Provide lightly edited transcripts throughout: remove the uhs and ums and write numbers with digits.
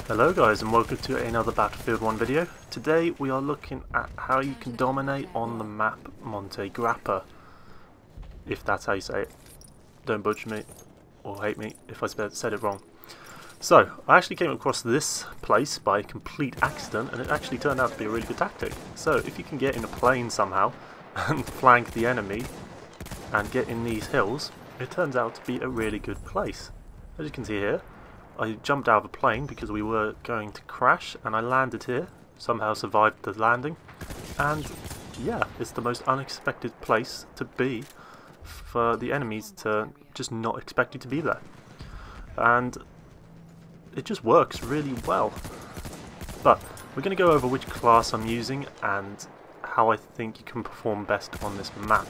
Hello guys and welcome to another Battlefield 1 video. Today we are looking at how you can dominate on the map Monte Grappa. If that's how you say it. Don't butcher me or hate me if I said it wrong. So, I actually came across this place by complete accident and it actually turned out to be a really good tactic. So if you can get in a plane somehow and flank the enemy and get in these hills, it turns out to be a really good place. As you can see here, I jumped out of a plane because we were going to crash and I landed here, somehow survived the landing, and yeah, it's the most unexpected place to be for the enemies to just not expect you to be there. And it just works really well. But we're going to go over which class I'm using and how I think you can perform best on this map.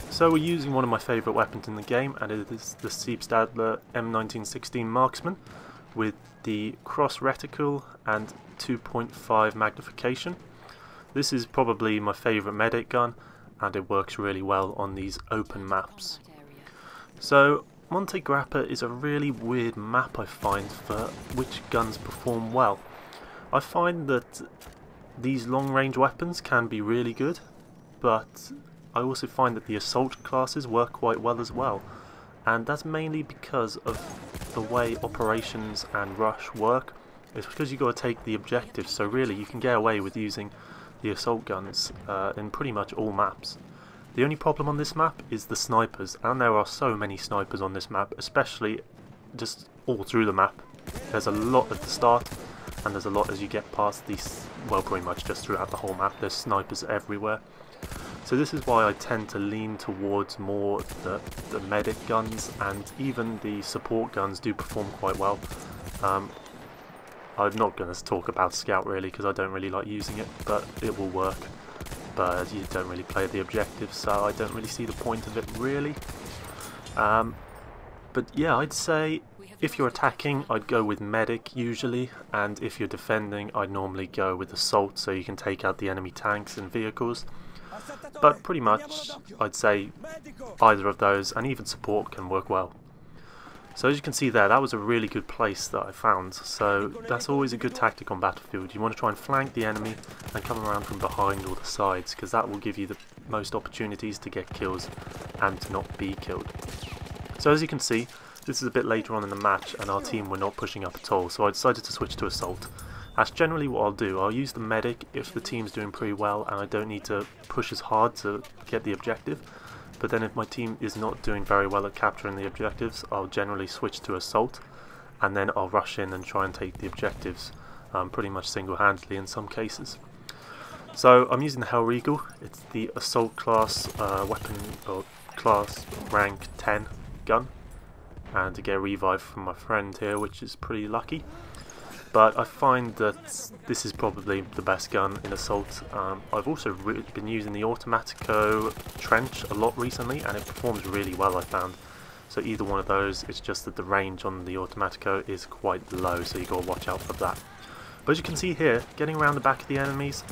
So we're using one of my favourite weapons in the game, and it is the Siebstadler M1916 Marksman with the cross reticle and 2.5 magnification. This is probably my favourite medic gun and it works really well on these open maps. So Monte Grappa is a really weird map I find for which guns perform well. I find that these long range weapons can be really good, but I also find that the assault classes work quite well as well, and that's mainly because of the way operations and rush work. It's because you've got to take the objectives, so really you can get away with using the assault guns in pretty much all maps. The only problem on this map is the snipers, and there are so many snipers on this map, especially just all through the map. There's a lot at the start, and there's a lot as you get past these, well, pretty much just throughout the whole map. There's snipers everywhere. So this is why I tend to lean towards more the medic guns, and even the support guns do perform quite well. I'm not going to talk about Scout really because I don't really like using it, but it will work. But you don't really play the objectives, so I don't really see the point of it really. But yeah, I'd say if you're attacking, I'd go with medic usually, and if you're defending, I'd normally go with assault so you can take out the enemy tanks and vehicles. But pretty much, I'd say either of those, and even support can work well. So as you can see there, that was a really good place that I found. So that's always a good tactic on Battlefield. You want to try and flank the enemy and come around from behind or the sides, because that will give you the most opportunities to get kills and to not be killed. So as you can see, this is a bit later on in the match and our team were not pushing up at all, so I decided to switch to assault. That's generally what I'll do. I'll use the medic if the team's doing pretty well and I don't need to push as hard to get the objective. But then if my team is not doing very well at capturing the objectives, I'll generally switch to assault, and then I'll rush in and try and take the objectives pretty much single-handedly in some cases. So I'm using the Hellriegel. It's the assault class weapon, or class rank 10 gun, and to get a revive from my friend here, which is pretty lucky. But I find that this is probably the best gun in assault. I've also been using the Automatico Trench a lot recently, and it performs really well, I found. So either one of those, it's just that the range on the Automatico is quite low, so you got to watch out for that. But as you can see here, getting around the back of the enemies,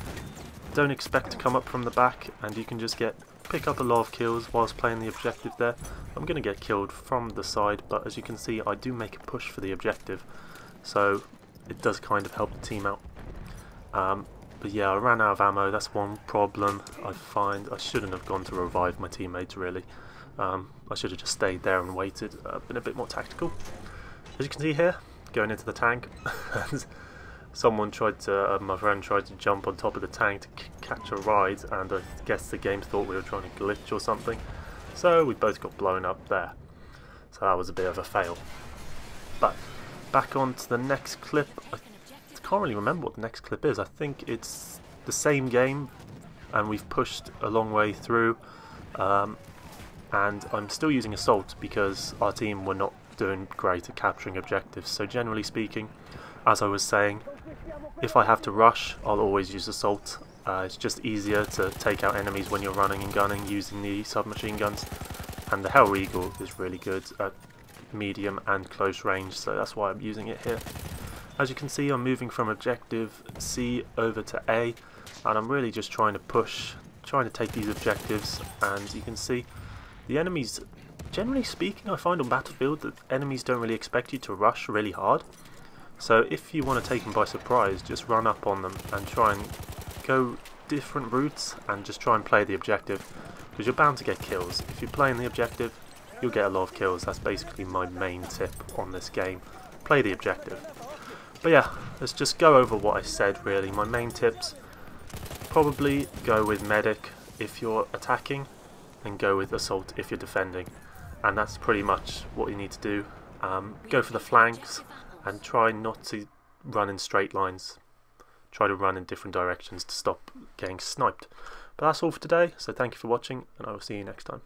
don't expect to come up from the back, and you can just pick up a lot of kills whilst playing the objective there. I'm going to get killed from the side, but as you can see, I do make a push for the objective. So it does kind of help the team out. But yeah, I ran out of ammo. That's one problem I find. I shouldn't have gone to revive my teammates really. I should have just stayed there and waited. Been a bit more tactical. As you can see here, going into the tank. Someone tried to, my friend tried to jump on top of the tank to catch a ride, and I guess the game thought we were trying to glitch or something. So we both got blown up there. So that was a bit of a fail. But back on to the next clip. I can't really remember what the next clip is. I think it's the same game and we've pushed a long way through, and I'm still using assault because our team were not doing great at capturing objectives. So generally speaking, as I was saying, if I have to rush, I'll always use assault. It's just easier to take out enemies when you're running and gunning using the submachine guns, and the Hellriegel is really good at medium and close range, so that's why I'm using it here. As you can see, I'm moving from objective C over to A, and I'm really just trying to push, trying to take these objectives. And you can see the enemies, generally speaking, I find on Battlefield that enemies don't really expect you to rush really hard. So if you want to take them by surprise, just run up on them and try and go different routes and just try and play the objective, because you're bound to get kills. If you're playing the objective, you'll get a lot of kills. That's basically my main tip on this game. Play the objective. But yeah, let's just go over what I said really. My main tips: probably go with medic if you're attacking, and go with assault if you're defending. And that's pretty much what you need to do. Go for the flanks and try not to run in straight lines. Try to run in different directions to stop getting sniped. But that's all for today, so thank you for watching, and I will see you next time.